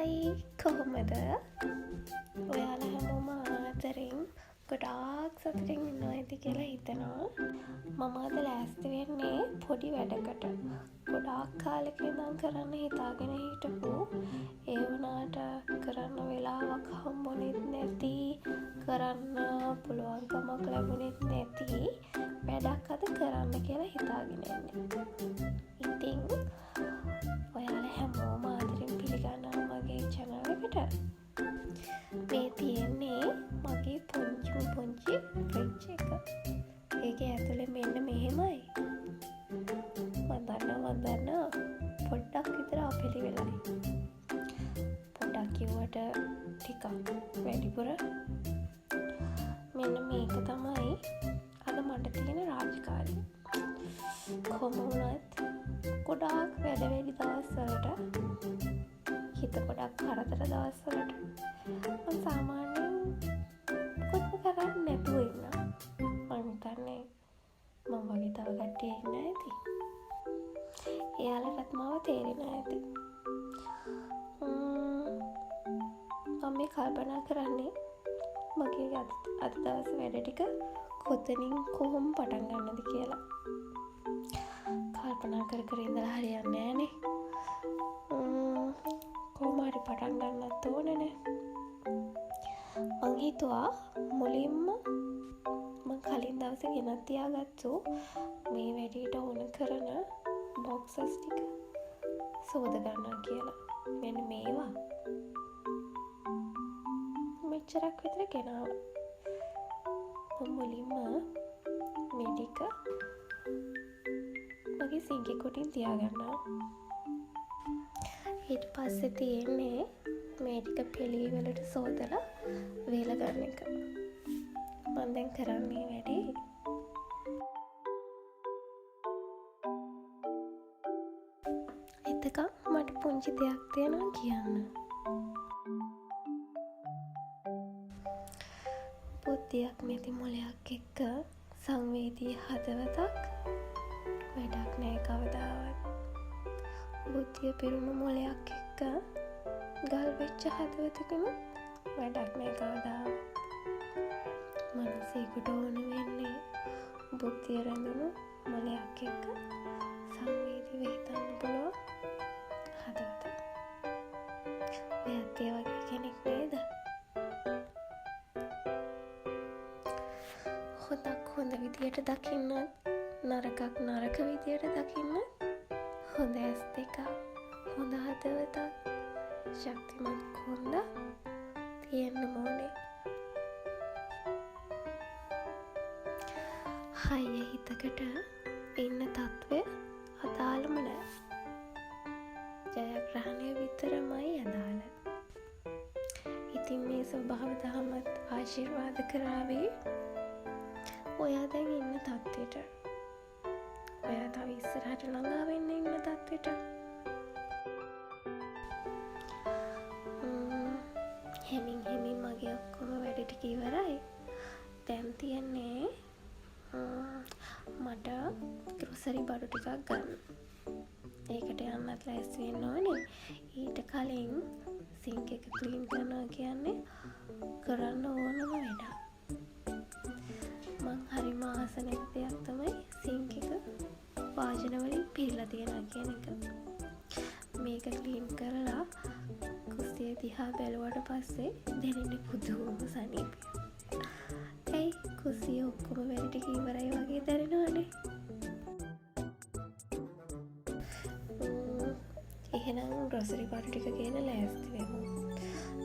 හයි කොහොමද? ඔයාලා හැමෝම ආදරෙන් ගොඩාක් සතුටින් ඉන්නවා ඇති කියලා හිතනවා. මම අද ලෑස්ති වෙන්නේ පොඩි වැඩකට. ගොඩාක් කාලෙක ඉඳන් කරන්න හිතාගෙන හිටපු ඒ වුණාට කරන්න වෙලාවක් හම්බුනේත් නැති, කරන්න පුළුවන්කමක් ලැබුණෙත් නැති වැඩක් අද කරන්න කියලා හිතාගෙන ඉන්නේ. ඉතින් ඔයාලා හැමෝම ආදරෙන් පිළිගන්නවා මගේ channel එකට. මේ තියෙන්නේ මගේ පුංචි ෆ්‍රිජ් එක. ඒකේ ඇතුලේ මෙන්න මෙහෙමයි. මම පොඩ්ඩක් විතර අපිලි වෙලයි. පොඩ්ඩක් කිව්වට ටිකක් වැඩිපුර. මෙන්න මේක තමයි අද මට තියෙන රාජකාරිය. කොහොම වුණත් ගොඩාක් වැඩ වැඩි දවස්වලට, හිත ගොඩක් කරදර දවස්වලට මම සාමාන්‍යයෙන් කොච්චර කරන්නේ නැතුව ඉන්නවා. මම හිතන්නේ මම වගේ තව කට්ටිය ඉන්න ඇති. එයාලටත් මාව තේරෙන්න ඇති. මම මේ කල්පනා කරන්නේ මගේ අද දවස් වැඩ ටික කොතනින් කොහොම පටන් ගන්නද කියලා. කල්පනා කර ඉඳලා හරියන්නේ නැහනේ. කොහොම හරි පටන් ගන්නත් ඕනේ නේ. මං හිතුවා මුලින්ම මං කලින් දවසේ ගෙනත් තියාගත්තු මේ වැඩේට ඕන කරන බොක්සස් ටික සෝද ගන්නවා කියලා. මෙන්න මේවා මෙච්චරක් විතර ගෙනාවා. මම මුලින්ම මේ ටික මගේ සිංක් එක කොටින් තියාගන්නවා. ඊට පස්සේ තියෙන්නේ මේ ටික පිළි වලට සෝදලා වේල ගන්න එක. මම දැන් කරන්නේ වැඩේ. එතකම් මට පුංචි දෙයක් තියෙනවා කියන්න. බුද්ධියක් නැති මොලයක් එක්ක සංවේදී හදවතක් වැඩක් නෑ කවදාවත්. බුද්ධිය පිරුණු මොලයක් එක්ක ගල් වෙච්ච හදවතකම වැඩක් නෑ කවදාවත්. මනසේකට ඕන වෙන්නේ බුද්ධිය රැඳුණු මොලයක් එක්ක සංවේදී වෙහිතන්න පුළුවන් හදවත. ඔයත් ඒ වගේ කෙනෙක් නේද? හොඳක් හොඳ විදියට දකින්නත්, නරකක් නරක විදියට දකින්නත් හොඳ ඇස් දෙකක්, හොඳ හදවතක්, ශක්තිමත් කොන්ද තියෙන්න ඕනේ. හයිය හිතකට ඉන්න තත්ත්වය අදාළම නෑ. ජයග්‍රහණය විතරමයි අදාළ. ඉතින් මේ ස්වභාව දහමත් ආශිර්වාද කරාවේ ඔයා දැන් ඉන්න තත්ත්වයට. ඔයා තව ඉස්සරහට ළඟා වෙන්න ඉන්න තත්ත්වයට. හෙමින් මගේ ඔක්කොම වැඩ ටික ඉවරයි. දැන් තියන්නේ මට ග්‍රොසරි බඩු ටිකක් ගන්න. ඒකට යන්නත් ලෑස්ති වෙන්න ඕනේ. ඊට කලින් සිංක් එක ක්ලීන් කරනවා කියන්නේ කරන්න ඕනම වැඩක්. මං හරිම ආස නැති දෙයක් තමයි සිංක් එක වාජන වලින් පිරලා තියෙනවා කියන එක. මේක ක්ලීන් කරලා කුස්සිය දිහා බැලුවට පස්සේ දැනෙන්නේ පුදුම සනීපයක්. ඒ කුස්සිය ඔක්කොම වැඩ ටික ඉවරයි වගේ දැනෙනවනේ. එහෙනම් ග්‍රොසරි බඩු ටික ගෙන ලෑස්ති වෙමු.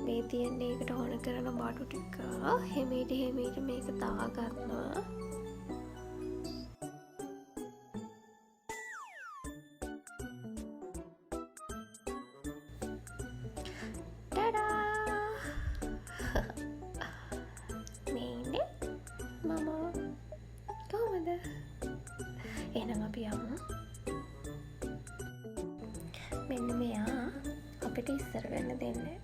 මේ තියෙන්නේ ඒකට ඕන කරන බඩු ටික. හිමීට මේක දාගන්නවා. කොහොමද? එහෙනම් අපි යමු. මෙන්න මෙයා අපිට ඉස්සර වෙන්න දෙන්නේ.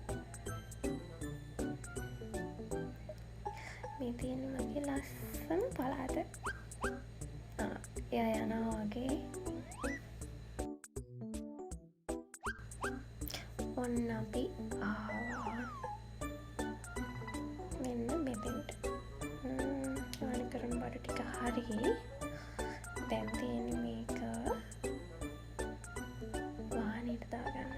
මේ තියෙන්නේ මගේ ලස්සන පළාත. එයා යනවා වගේ. ඔන්න අපි මෙන්න මෙතෙන්ට ආන කරන බඩ ටික හරි. දැන් තියෙන්නේ මේක වාහනේට දාගන්න.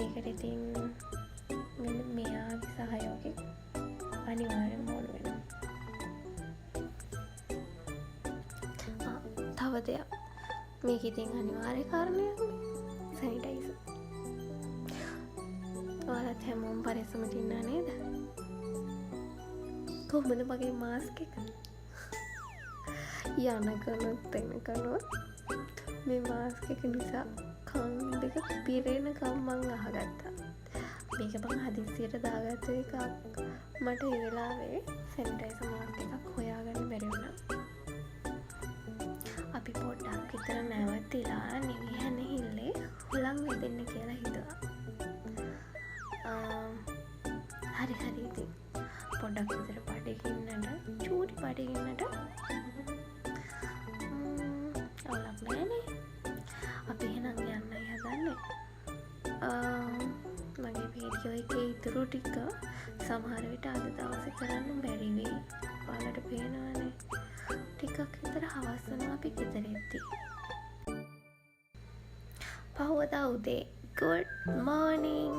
ඒකට ඉතින් මෙන්න මෙයාගේ සහයෝගය අනිවාර්යෙන්ම ඕන වෙනවා. තව දෙයක් මේක ඉතින් අනිවාර්ය කාරණයක් සැනිටයිසර්. ඔයාලත් හැමෝම පරිස්සමට ඉන්නා නේද? කොහොමද මගේ මාස්ක් එක? යනකනොත් එනකනොත් මේ මාස්ක් එක නිසා කන් දෙක පිරෙනකම් මං අහගත්තා. මේක මං හදිස්සියට දාගත්ත එකක්. මට ඒ වෙලාවේ සැනිටයිසර් මාස්ක් එකක් හොයාගන්න බැරි වුණා. අපි පොඩ්ඩක් විතර නැවතිලා නිවිහැන හිල්ලේ හුලං වෙදෙන්න කියලා හිතුවා. හරි ඉතින් පොඩ්ඩක් විතර බඩගින්නට චූටි බඩගින්නට අවුලක් නෑනේ. අපි එහෙනම් යන්නයි හදන්නේ. මගේ වීඩියෝ එකේ ඉතුරු ටික සමහර විට අද දවසේ කරන්න බැරි වෙයි. ඔයාලට පේනවනේ. ටිකක් විතර හවස් වෙනවා අපි ගෙදර එද්දි. පහවදා උදේ good morning.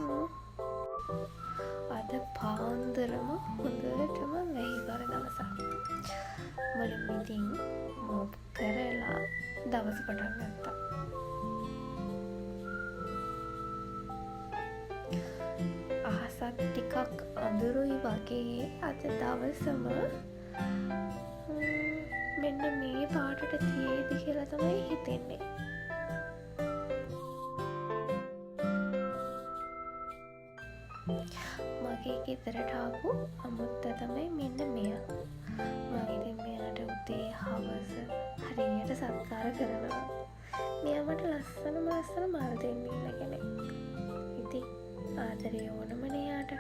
අද පාන්දරම හොඳටම වැහිබර දවසක්. මුලින්ම ඉතින් මොප් කරලා දවස පටන් ගත්තා. අහසත් ටිකක් අඳුරුයි වගේ අද දවසම මෙන්න මේ පාටට තියේද කියලා තමයි හිතෙන්නේ. මගේ ගෙදරට ආපු අමුත්තා තමයි මෙන්න මෙයා. මම ඉතින් මෙයාට උදේ හවස හරියට සත්කාර කරනවා. මෙයා මට ලස්සන මල් දෙන්න ඉන්න කෙනෙක්. ඉතින් ආදරේ ඕනමනේ යාට.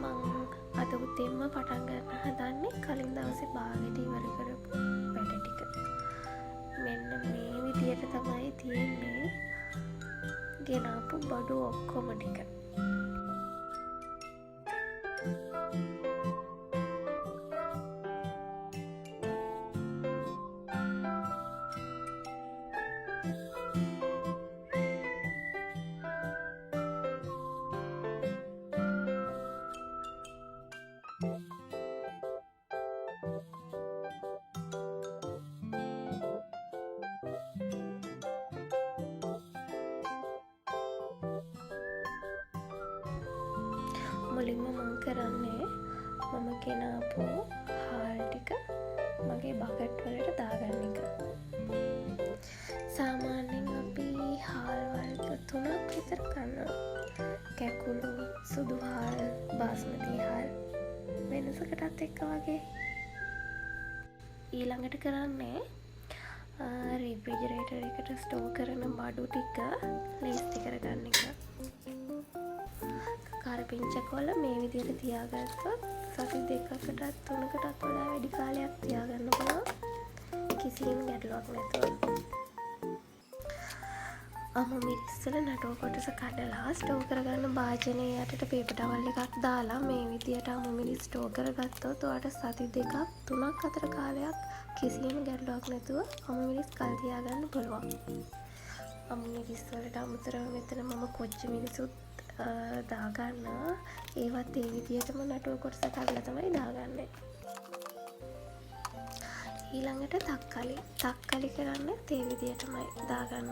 මං අද උදේම පටන් ගන්න හදන්නේ කලින් දවසේ බාගෙට ඉවර කරපු වැඩ ටික. මෙන්න මේ විදියට තමයි තියෙන්නේ ගෙනාපු බඩු ඔක්කොම ටික. මුලින්ම මං කරන්නේ මම ගෙනාපු හාල් ටික මගේ බකට් වලට දාගන්න එක. සාමාන්‍යයෙන් අපි හාල් වර්ග 3ක් විතර ගන්නවා. කැකුළු, සුදු හාල්, බාස්මති හාල් වෙනසකටත් එක්ක වගේ. ඊළඟට කරන්නේ රෙෆ්‍රිජරේටර් එකට ස්ටෝර් කරන බඩු ටික ලේස්ති කරගන්න එක. කරපිංචකොල්ල මේ විදිහට තියාගත්තොත් සති 2කටත් 3කටත් වඩා වැඩි කාලයක් තියාගන්න පුළුවන් කිසිම ගැටලුවක් නැතුව. අමු මිරිස්සල නටෝ කොටස කඩලා ස්ටෝර් කරගන්න භාජනයේ යටට පේපර් ටවල් එකක් දාලා මේ විදිහට අමු මිරිස් ස්ටෝර් කරගත්තොත් ඔයාලට සති 2ක් 3ක් අතර කාලයක් කිසිම ගැටලුවක් නැතුව අමු මිරිස් කල් තියාගන්න පුළුවන්. අමු මිරිස් වලට අමතරව මෙතන මම කොච්චි මිරිසුත් දාගන්න. ඒවත් ඒ විදිහටම නටුව කොටස කඩලා තමයි දාගන්නේ. ඊළඟට තක්කලි කරන්න ඒ විදිහටමයි දාගන්න.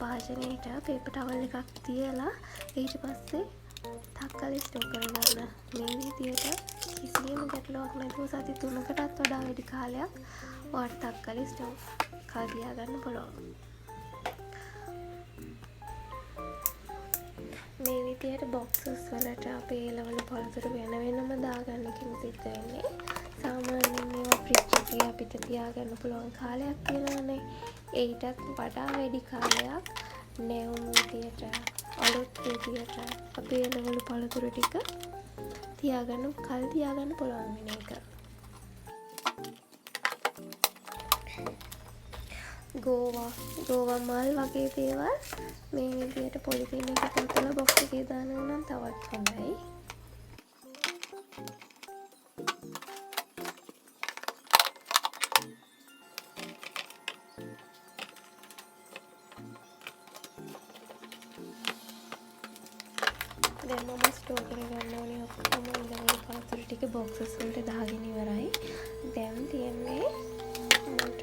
භාජනයට පේපර් ටවල් එකක් තියලා ඊට පස්සේ තක්කලි ස්ටෝර් කරගන්න. මේ විදිහට කිසිම ගැටලුවක් නැතුව සති 3කටත් වඩා වැඩි කාලයක් ඔයාලට තක්කලි ස්ටෝර් කරලා ගන්න පුළුවන්. මේ විදිහට බොක්සස් වලට අපේ ඒලවල පළතුරු වෙනම දාගන්න කින් සිද්ධ වෙන්නේ. සාමාන්‍යයෙන් මේවා ෆ්‍රිජ් එකේ අපිට තියාගන්න පුළුවන් කාලයක් තියෙනවානේ. ඒටත් වඩා වැඩි කාලයක් නැවුම් විදියට අලුත් විදියට අපේ ඒලවල පළතුරු ටික තියාගන්න පුළුවන් වෙන එක. ගෝවා මල් වගේ දේවල් මේ විදියට පොලිතින් එක පොතල බොක්ස් එකේ දානවා නම් තවත් හොඳයි. දැන් මම ස්ටෝර් කරගන්න ඕනේ ඔක්කොම ඉඳන් පළතුරු ටික බොක්සස් වලට දාගෙන ඉවරයි. දැන් තියන්නේ මට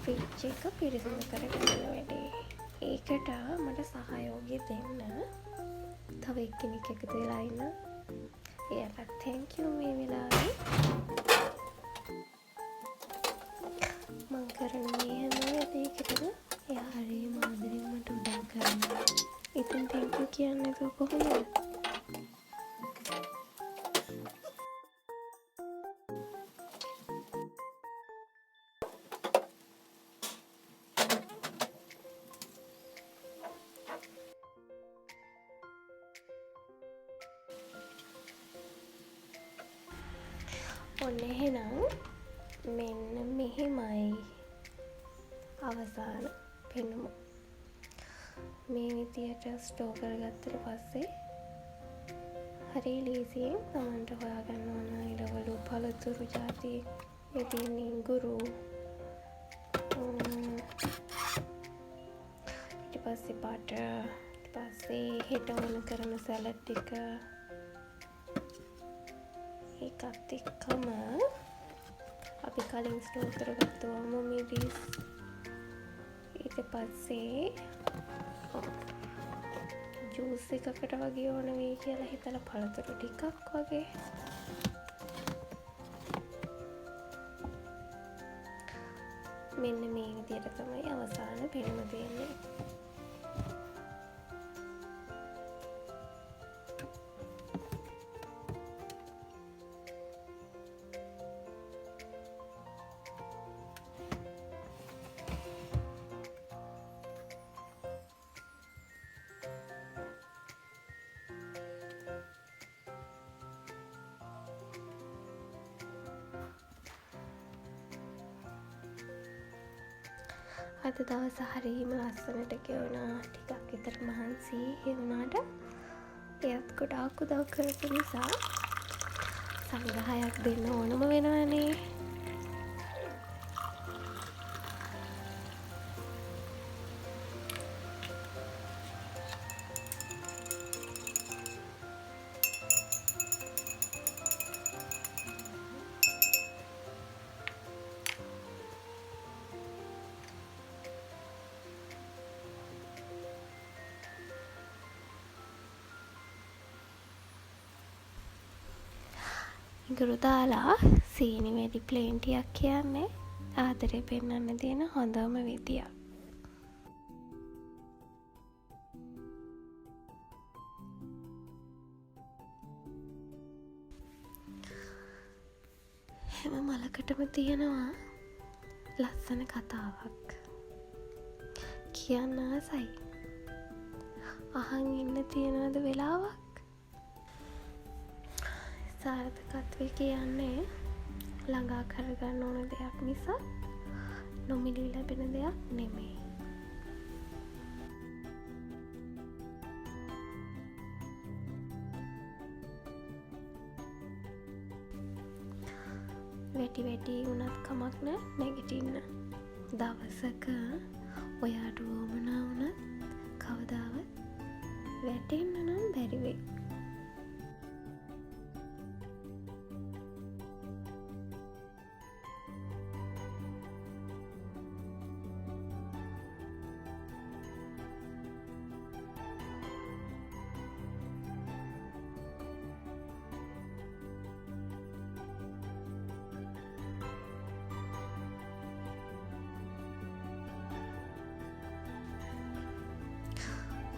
ෆ්‍රිජ් එක පිරිසිදු කරගන්න වැඩේ. ඒකට මට සහයෝගය දෙන්න තව එක්කෙනෙක් එකතු වෙලා ඉන්න. එයාට thank you මේ වෙලාවේ. මම කරන මේ හැම වැඩේකටම එයා හරියම ආදරෙන් මට උදව් කරනවා. ඉතින් thank you කියන්නේ කොහොමද? ඔන්න එහෙනම් මෙන්න මෙහෙමයි අවසාන පෙනුම. මේ විදියට ස්ටෝර් කරගත්තට පස්සේ හරි ලීසියෙන් තමන්ට හොයාගන්න ඕන ඉලවලු පළතුරු ජාති මේ තියෙන ඉඟුරු ඊට පස්සේ බටර් ඊට පස්සේ හෙට ඕන කරන සැලඩ් ටික ඒකත් එක්කම අපි කලින් ස්ටෝර් කරගත්තුවම මිරිස් ඊට පස්සේ ජූස් එකකට වගේ ඕන වෙයි කියලා හිතලා පළතුරු ටිකක් වගේ මෙන්න මේ විදියට තමයි අවසාන පෙනුම තියෙන්නේ. අද දවස හරිම ලස්සනට ගෙවුණා. ටිකක් විතර මහන්සි වුණාට එයත් ගොඩාක් උදව් කරපු නිසා සංග්‍රහයක් දෙන්න ඕනම වෙනවනේ. ඉඟුරු දාලා සීනි වැඩි ප්ලේන්ටියක් කියන්නේ ආදරේ පෙන්වන්න තියෙන හොඳම විදියක්. හැම මලකටම තියෙනවා ලස්සන කතාවක්. කියන්න ආසයි. අහන් ඉන්න තියෙනවද වෙලාවක්? සාර්ථකත්වය කියන්නේ ළඟා කරගන්න ඕන දෙයක් නිසා නොමිලේ ලැබෙන දෙයක් නෙමෙයි. වැඩි වුණත් කමක් නෑ නැගිටින්න. දවසක ඔයාට වුවමනා වුණත් කවදාවත් වැටෙන්න නම් බැරි වෙයි.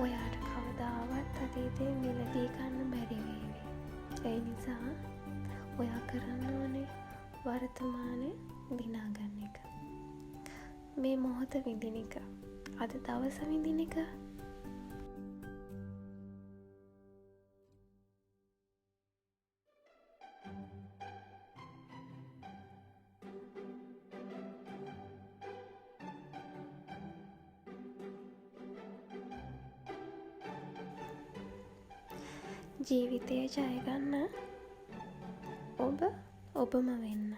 ඔයාට කවදාවත් අතීතේ මිලදී ගන්න බැරි වේවි. ඒ නිසා ඔයා කරන්න ඕනේ වර්තමානය දිනාගන්න එක. මේ මොහොත විඳින එක. අද දවස විඳින එක. ජීවිතය ජයගන්න ඔබ ඔබම වෙන්න.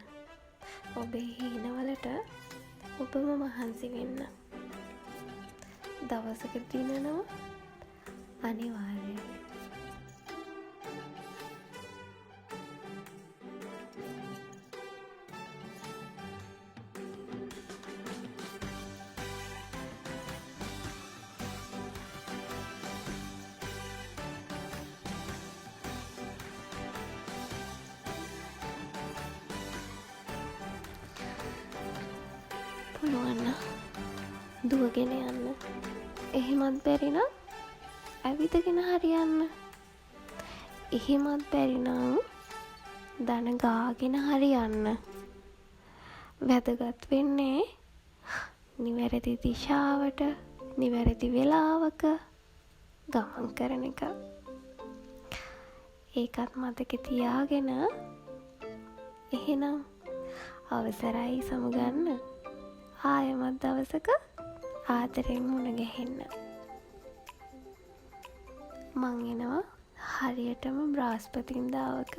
ඔබේ හීනවලට ඔබම මහන්සි වෙන්න. දවසක දිනනවා අනිවාර්යයි. පුළුවන්න දුවගෙන යන්න. එහෙමත් බැරිනම් ඇවිදගෙන හරියන්න. එහෙමත් බැරිනම් දන ගාගෙන හරියන්න. වැදගත් වෙන්නේ නිවැරදි දිශාවට නිවැරදි වෙලාවක ගමන් කරන එක. ඒකත් මතක තියාගෙන එහෙනම් අවසරයි සමුගන්න. ආයමත් දවසක ආදරෙන් මුණ ගැහෙන්න. මං එනවා හරියටම බ්‍රහස්පතින්දාවක.